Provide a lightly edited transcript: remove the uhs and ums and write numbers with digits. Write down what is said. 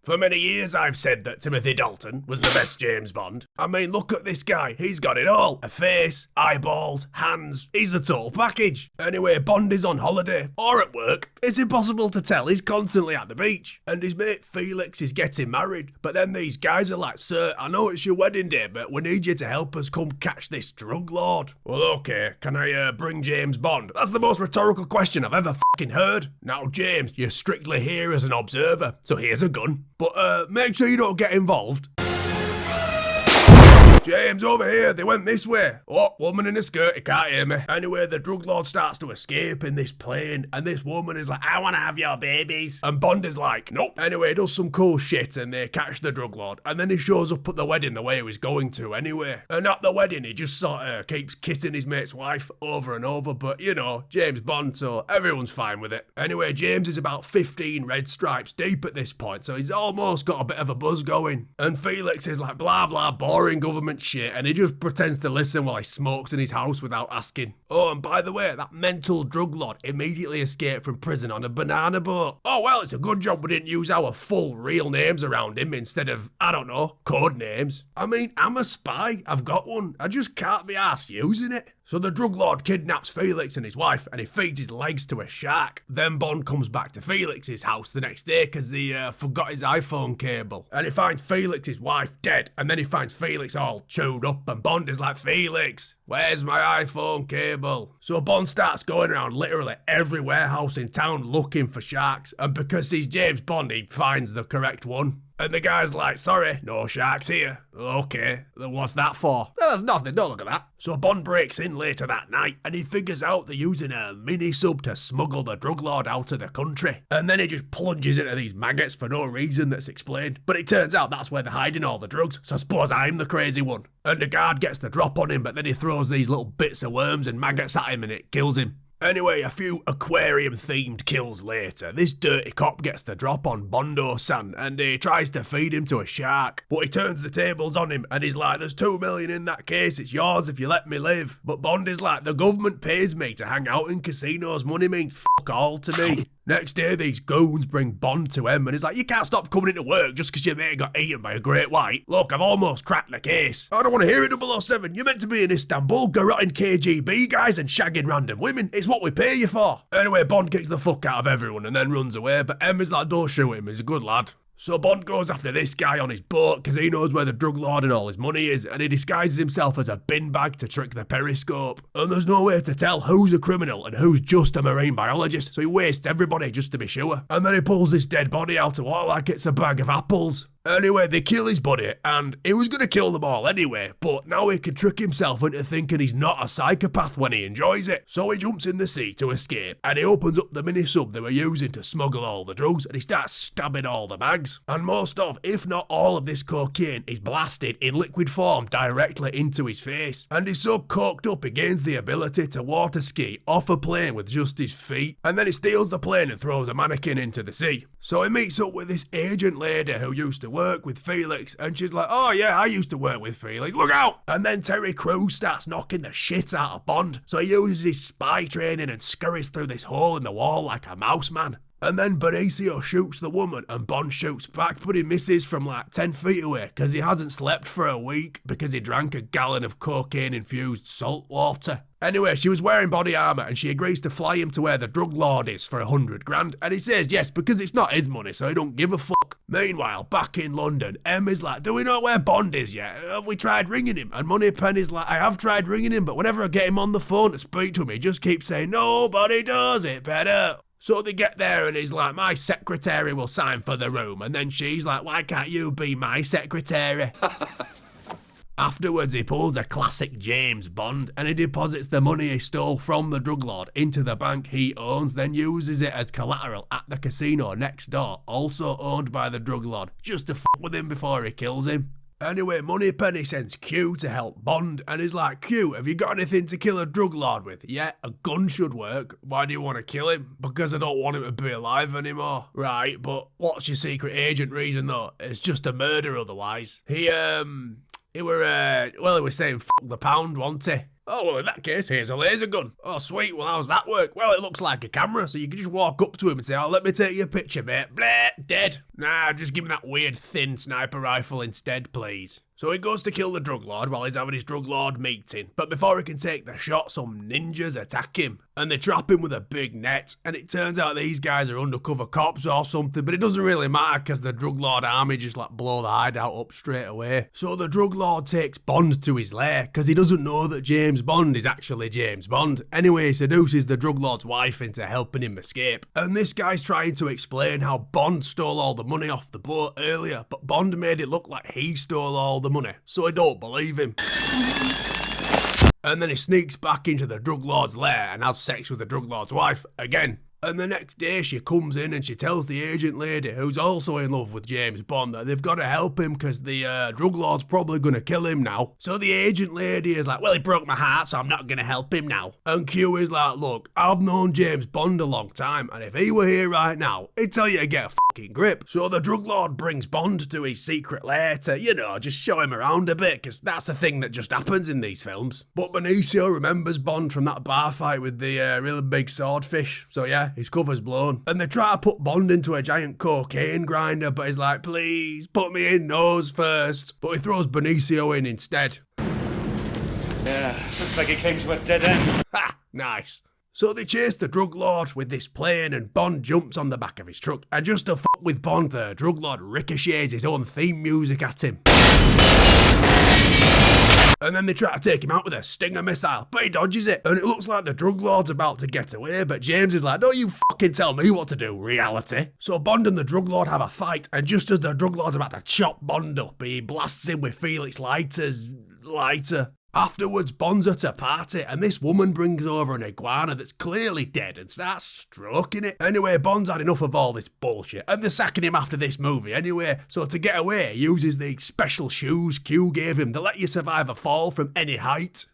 For many years I've said that Timothy Dalton was the best James Bond. I mean, look at this guy. He's got it all. A face, eyeballs, hands. He's the total package. Anyway, Bond is on holiday or at work. It's impossible to tell. He's constantly at the beach. And his mate Felix is getting married. But then these guys are like, "Sir, I know it's your wedding day, but we need you to help us come catch this drug lord." Well, okay, can I bring James Bond? That's the most rhetorical question I've ever fucking heard. Now, James, you're strictly here as an observer, so here's a gun. But make sure you don't get involved. James, over here, they went this way. Oh, woman in a skirt, he can't hear me. Anyway, the drug lord starts to escape in this plane, and this woman is like, "I want to have your babies." And Bond is like, "Nope." Anyway, he does some cool shit, and they catch the drug lord, and then he shows up at the wedding the way he was going to anyway. And at the wedding, he just sort of keeps kissing his mate's wife over and over, but you know, James Bond, so everyone's fine with it. Anyway, James is about 15 red stripes deep at this point, so he's almost got a bit of a buzz going. And Felix is like, blah, blah, boring government shit, and he just pretends to listen while he smokes in his house without asking. Oh, and by the way, that mental drug lord immediately escaped from prison on a banana boat. Oh, well, it's a good job we didn't use our full real names around him instead of, I don't know, code names. I mean, I'm a spy. I've got one. I just can't be arsed using it. So the drug lord kidnaps Felix and his wife, and he feeds his legs to a shark. Then Bond comes back to Felix's house the next day because he forgot his iPhone cable. And he finds Felix's wife dead, and then he finds Felix all chewed up, and Bond is like, "Felix, where's my iPhone cable?" So Bond starts going around literally every warehouse in town looking for sharks, and because he's James Bond, he finds the correct one. And the guy's like, "Sorry, no sharks here." Okay, then what's that for? "Well, there's nothing, don't look at that." So Bond breaks in later that night, and he figures out they're using a mini-sub to smuggle the drug lord out of the country. And then he just plunges into these maggots for no reason that's explained. But it turns out that's where they're hiding all the drugs, so I suppose I'm the crazy one. And the guard gets the drop on him, but then he throws these little bits of worms and maggots at him and it kills him. Anyway, a few aquarium-themed kills later, this dirty cop gets the drop on Bondo-san, and he tries to feed him to a shark. But he turns the tables on him, and he's like, "There's 2 million in that case, it's yours if you let me live." But Bond is like, "The government pays me to hang out in casinos, money means fuck all to me." Next day, these goons bring Bond to him, and he's like, "You can't stop coming into work just because your mate got eaten by a great white. Look, I've almost cracked the case." "I don't want to hear it, 007. You're meant to be in Istanbul, garrotting KGB guys and shagging random women. It's what we pay you for." Anyway, Bond kicks the fuck out of everyone and then runs away, but Emma's like, "Don't shoot him, he's a good lad." So Bond goes after this guy on his boat because he knows where the drug lord and all his money is, and he disguises himself as a bin bag to trick the periscope. And there's no way to tell who's a criminal and who's just a marine biologist, so he wastes everybody just to be sure. And then he pulls this dead body out of water like it's a bag of apples. Anyway, they kill his body, and he was going to kill them all anyway, but now he can trick himself into thinking he's not a psychopath when he enjoys it. So he jumps in the sea to escape, and he opens up the mini-sub they were using to smuggle all the drugs, and he starts stabbing all the bags. And most of, if not all of this cocaine is blasted in liquid form directly into his face. And he's so coked up he gains the ability to water ski off a plane with just his feet, and then he steals the plane and throws a mannequin into the sea. So he meets up with this agent lady who used to work with Felix, and she's like, "Oh yeah, I used to work with Felix, look out!" And then Terry Crews starts knocking the shit out of Bond, so he uses his spy training and scurries through this hole in the wall like a mouse man. And then Benicio shoots the woman and Bond shoots back, but he misses from like 10 feet away because he hasn't slept for a week because he drank a gallon of cocaine-infused salt water. Anyway, she was wearing body armour and she agrees to fly him to where the drug lord is for 100 grand, and he says yes because it's not his money, so he don't give a fuck. Meanwhile, back in London, Emma's like, "Do we know where Bond is yet? Have we tried ringing him?" And Moneypenny's like, "I have tried ringing him, but whenever I get him on the phone to speak to him, he just keeps saying, 'Nobody does it better.'" So they get there and he's like, "My secretary will sign for the room," and then she's like, "Why can't you be my secretary?" Afterwards, he pulls a classic James Bond and he deposits the money he stole from the drug lord into the bank he owns, then uses it as collateral at the casino next door, also owned by the drug lord, just to fuck with him before he kills him. Anyway, Moneypenny sends Q to help Bond, and he's like, "Q, have you got anything to kill a drug lord with?" "Yeah, a gun should work." "Why do you want to kill him?" "Because I don't want him to be alive anymore." "Right, but what's your secret agent reason though? It's just a murder otherwise." He was saying fuck the pound, wasn't he? Oh, well, in that case, here's a laser gun. Oh, sweet, well, how's that work? Well, it looks like a camera, so you can just walk up to him and say, oh, let me take your picture, mate. Blah, dead. Nah, just give me that weird thin sniper rifle instead, please. So he goes to kill the drug lord while he's having his drug lord meeting. But before he can take the shot, some ninjas attack him. And they trap him with a big net. And it turns out these guys are undercover cops or something. But it doesn't really matter because the drug lord army just like blow the hideout up straight away. So the drug lord takes Bond to his lair because he doesn't know that James Bond is actually James Bond. Anyway, he seduces the drug lord's wife into helping him escape. And this guy's trying to explain how Bond stole all the money off the boat earlier. But Bond made it look like he stole all the money, so I don't believe him. And then he sneaks back into the drug lord's lair and has sex with the drug lord's wife again. And the next day she comes in and she tells the agent lady, who's also in love with James Bond, that they've got to help him because the drug lord's probably going to kill him now. So the agent lady is like, well, he broke my heart, so I'm not going to help him now. And Q is like, look, I've known James Bond a long time, and if he were here right now, he'd tell you to get a fucking grip. So the drug lord brings Bond to his secret lair to, you know, just show him around a bit, because that's the thing that just happens in these films. But Benicio remembers Bond from that bar fight with the really big swordfish, so yeah, his cover's blown. And they try to put Bond into a giant cocaine grinder, but he's like, please, put me in nose first. But he throws Benicio in instead. Yeah, looks like he came to a dead end. Ha! Nice. So they chase the drug lord with this plane and Bond jumps on the back of his truck. And just to fuck with Bond, the drug lord ricochets his own theme music at him. And then they try to take him out with a Stinger missile, but he dodges it, and it looks like the drug lord's about to get away, but James is like, don't you fucking tell me what to do, reality. So Bond and the drug lord have a fight, and just as the drug lord's about to chop Bond up, he blasts him with Felix Leiter's lighter. Afterwards, Bond's at a party, and this woman brings over an iguana that's clearly dead and starts stroking it. Anyway, Bond's had enough of all this bullshit, and they're sacking him after this movie anyway, so to get away, he uses the special shoes Q gave him that let you survive a fall from any height.